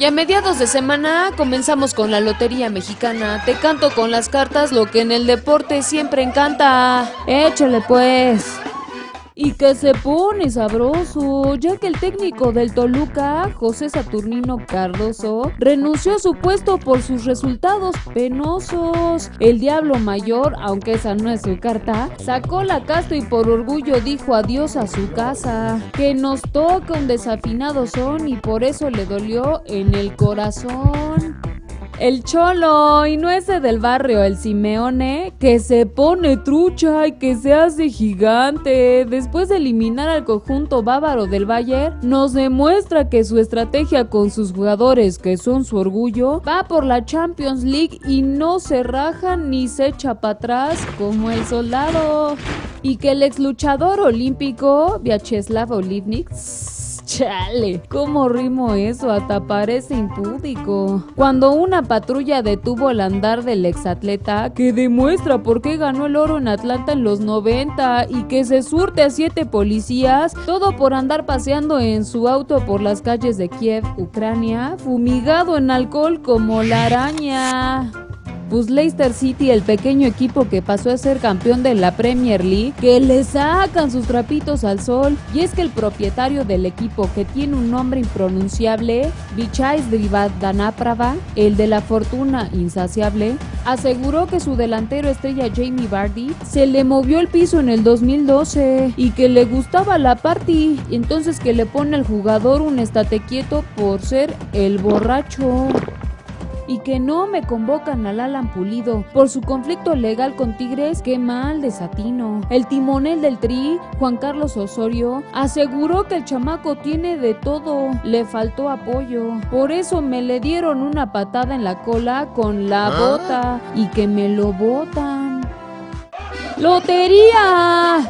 Y a mediados de semana comenzamos con la Lotería Mexicana. Te canto con las cartas lo que en el deporte siempre encanta. Échale pues. Y que se pone sabroso, ya que el técnico del Toluca, José Saturnino Cardoso, renunció a su puesto por sus resultados penosos. El Diablo Mayor, aunque esa no es su carta, sacó la casta y por orgullo dijo adiós a su casa. Que nos toca un desafinado son y por eso le dolió en el corazón. El Cholo, y no ese del barrio, el Simeone, que se pone trucha y que se hace gigante. Después de eliminar al conjunto bávaro del Bayern, nos demuestra que su estrategia con sus jugadores, que son su orgullo, va por la Champions League y no se raja ni se echa para atrás como el soldado. Y que el ex luchador olímpico, Vyacheslav Olivnik, chale, ¿cómo rimo eso? Hasta parece impúdico. Cuando una patrulla detuvo el andar del exatleta, que demuestra por qué ganó el oro en Atlanta en los 90 y que se surte a 7 policías, todo por andar paseando en su auto por las calles de Kiev, Ucrania, fumigado en alcohol como la araña. Pues Leicester City, el pequeño equipo que pasó a ser campeón de la Premier League, que le sacan sus trapitos al sol. Y es que el propietario del equipo, que tiene un nombre impronunciable, Vichais Drivadanaprava, el de la fortuna insaciable, aseguró que su delantero estrella Jamie Vardy se le movió el piso en el 2012 y que le gustaba la party, y entonces que le pone al jugador un estate quieto por ser el borracho. Y que no me convocan al Alan Pulido por su conflicto legal con Tigres, qué mal desatino. El timonel del Tri, Juan Carlos Osorio, aseguró que el chamaco tiene de todo, le faltó apoyo. Por eso me le dieron una patada en la cola con la bota y que me lo botan. ¡Lotería!